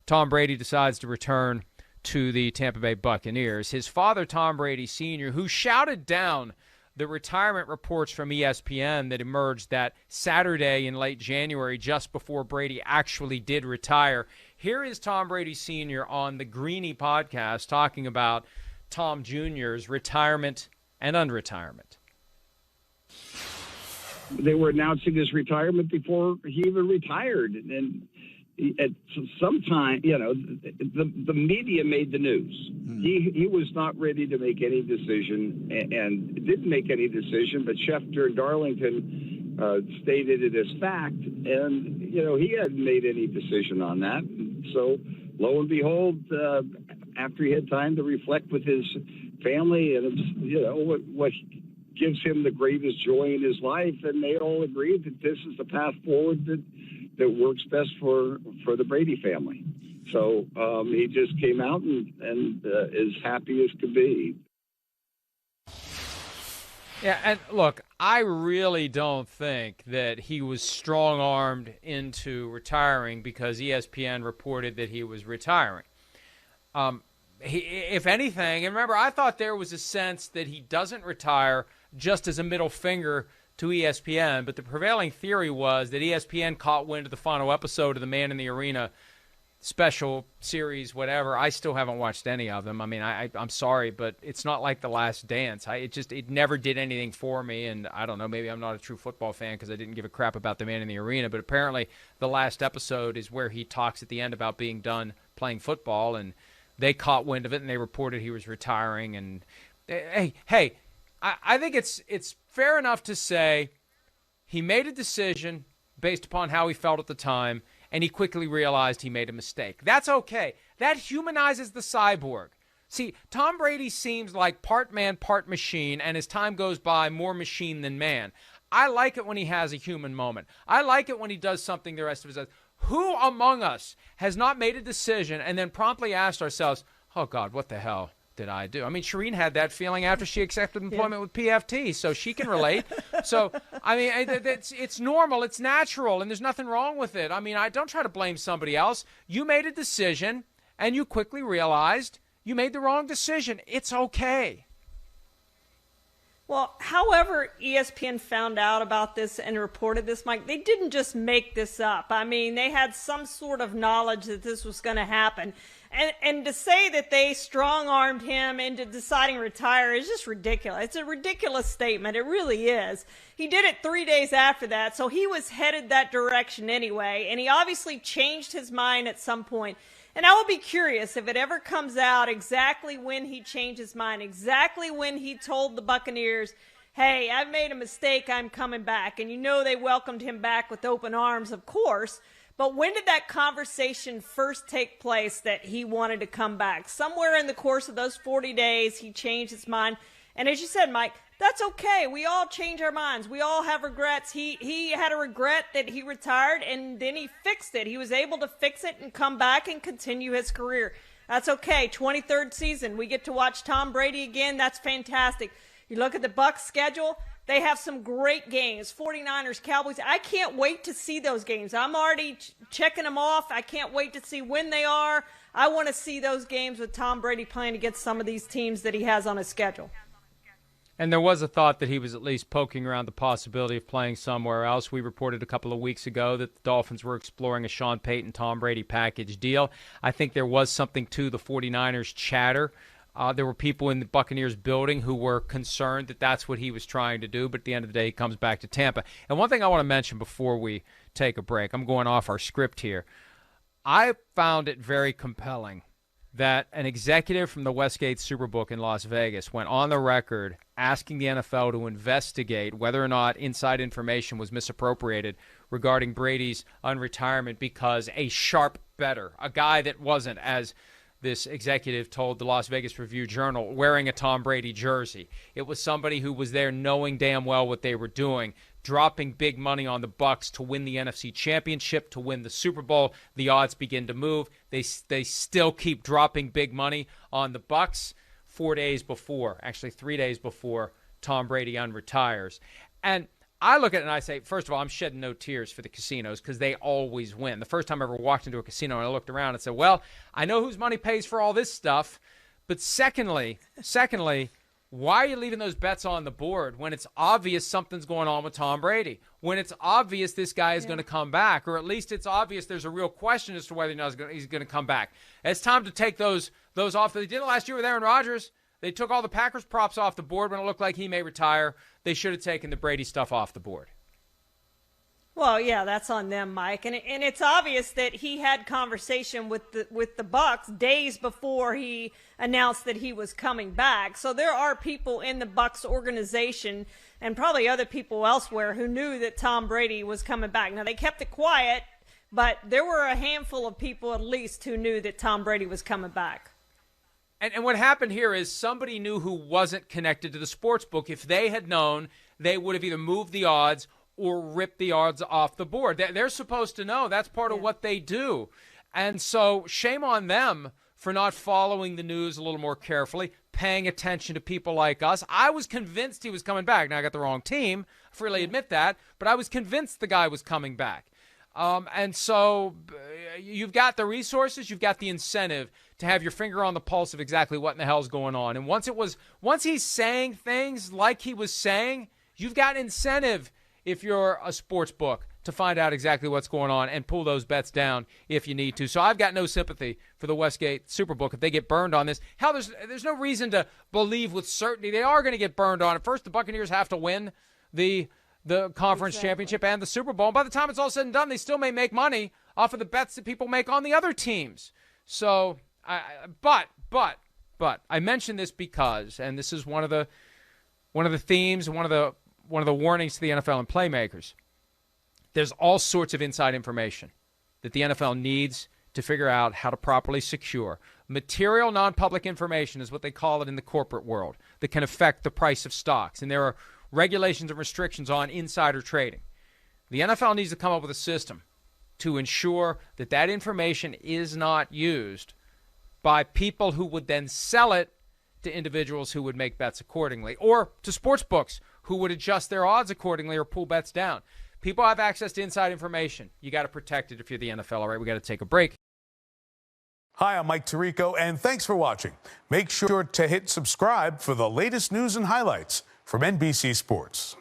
Tom Brady decides to return to the Tampa Bay Buccaneers. His father, Tom Brady Sr., who shouted down the retirement reports from ESPN that emerged that Saturday in late January, just before Brady actually did retire. Here is Tom Brady Sr. on the Greeny podcast talking about Tom Jr.'s retirement and unretirement. They were announcing his retirement before he even retired. And at some time, the media made the news. He was not ready to make any decision and didn't make any decision, but Schefter and Darlington stated it as fact. And, he hadn't made any decision on that. So lo and behold, after he had time to reflect with his family and, what gives him the greatest joy in his life, and they all agreed that this is the path forward that works best for the Brady family. So he just came out and as happy as could be. Yeah, and look, I really don't think that he was strong-armed into retiring because ESPN reported that he was retiring. If anything, and remember, I thought there was a sense that he doesn't retire just as a middle finger to ESPN, but the prevailing theory was that ESPN caught wind of the final episode of the Man in the Arena special series, whatever. I still haven't watched any of them. I mean, I'm sorry, but it's not like The Last Dance. It never did anything for me, and I don't know, maybe I'm not a true football fan because I didn't give a crap about the Man in the Arena, but apparently the last episode is where he talks at the end about being done playing football, and they caught wind of it, and they reported he was retiring. And hey, I think it's fair enough to say he made a decision based upon how he felt at the time, and he quickly realized he made a mistake. That's okay. That humanizes the cyborg. See, Tom Brady seems like part man, part machine, and as time goes by, more machine than man. I like it when he has a human moment. I like it when he does something the rest of his life. Who among us has not made a decision and then promptly asked ourselves, oh, God, what the hell did I do? I mean, Shireen had that feeling after she accepted employment with PFT, so she can relate. So, I mean, it's normal, it's natural, and there's nothing wrong with it. I mean, I don't try to blame somebody else. You made a decision, and you quickly realized you made the wrong decision. It's okay. Well, however ESPN found out about this and reported this, Mike, they didn't just make this up. I mean, they had some sort of knowledge that this was going to happen. And to say that they strong-armed him into deciding to retire is just ridiculous. It's a ridiculous statement. It really is. He did it 3 days after that, so he was headed that direction anyway, and he obviously changed his mind at some point. And I will be curious if it ever comes out exactly when he changed his mind, exactly when he told the Buccaneers, hey, I've made a mistake, I'm coming back. And they welcomed him back with open arms, of course. But when did that conversation first take place that he wanted to come back? Somewhere in the course of those 40 days, he changed his mind. And as you said, Mike, that's okay. We all change our minds. We all have regrets. He had a regret that he retired, and then he fixed it. He was able to fix it and come back and continue his career. That's okay. 23rd season. We get to watch Tom Brady again. That's fantastic. You look at the Bucs schedule. They have some great games. 49ers, Cowboys. I can't wait to see those games. I'm already checking them off. I can't wait to see when they are. I want to see those games with Tom Brady playing against some of these teams that he has on his schedule. And there was a thought that he was at least poking around the possibility of playing somewhere else. We reported a couple of weeks ago that the Dolphins were exploring a Sean Payton, Tom Brady package deal. I think there was something to the 49ers chatter. There were people in the Buccaneers building who were concerned that that's what he was trying to do, but at the end of the day, he comes back to Tampa. And one thing I want to mention before we take a break, I'm going off our script here. I found it very compelling that an executive from the Westgate Superbook in Las Vegas went on the record asking the NFL to investigate whether or not inside information was misappropriated regarding Brady's unretirement because a sharp bettor, a guy that wasn't, as this executive told the Las Vegas Review-Journal, wearing a Tom Brady jersey. It was somebody who was there knowing damn well what they were doing, dropping big money on the Bucs to win the NFC Championship, to win the Super Bowl. The odds begin to move. They still keep dropping big money on the Bucs 3 days before Tom Brady unretires. And I look at it and I say, first of all, I'm shedding no tears for the casinos because they always win. The first time I ever walked into a casino and I looked around and said, well, I know whose money pays for all this stuff. But secondly, why are you leaving those bets on the board when it's obvious something's going on with Tom Brady? When it's obvious this guy is going to come back, or at least it's obvious there's a real question as to whether or not he's going to come back. It's time to take those off. They did it last year with Aaron Rodgers. They took all the Packers props off the board when it looked like he may retire. They should have taken the Brady stuff off the board. Well, yeah, that's on them, Mike. And it's obvious that he had conversation with the Bucs days before he announced that he was coming back. So there are people in the Bucs organization and probably other people elsewhere who knew that Tom Brady was coming back. Now, they kept it quiet, but there were a handful of people at least who knew that Tom Brady was coming back. And what happened here is somebody knew who wasn't connected to the sports book. If they had known, they would have either moved the odds or ripped the odds off the board. They're supposed to know. That's part of what they do. And so shame on them for not following the news a little more carefully, paying attention to people like us. I was convinced he was coming back. Now, I got the wrong team. I freely admit that. But I was convinced the guy was coming back. And so you've got the resources, you've got the incentive to have your finger on the pulse of exactly what in the hell's going on. And once he's saying things like he was saying, you've got incentive if you're a sports book to find out exactly what's going on and pull those bets down if you need to. So I've got no sympathy for the Westgate Superbook if they get burned on this. Hell, there's no reason to believe with certainty they are going to get burned on it. First, the Buccaneers have to win the conference championship and the Super Bowl. And by the time it's all said and done, they still may make money off of the bets that people make on the other teams. So, but I mention this because, and this is one of the themes, one of the warnings to the NFL and playmakers. There's all sorts of inside information that the NFL needs to figure out how to properly secure. Material non-public information is what they call it in the corporate world that can affect the price of stocks. And there are regulations and restrictions on insider trading. The NFL needs to come up with a system to ensure that that information is not used by people who would then sell it to individuals who would make bets accordingly, or to sports books who would adjust their odds accordingly or pull bets down. People have access to inside information. You got to protect it if you're the NFL. All right, we got to take a break. Hi, I'm Mike Tirico, and thanks for watching. Make sure to hit subscribe for the latest news and highlights from NBC Sports.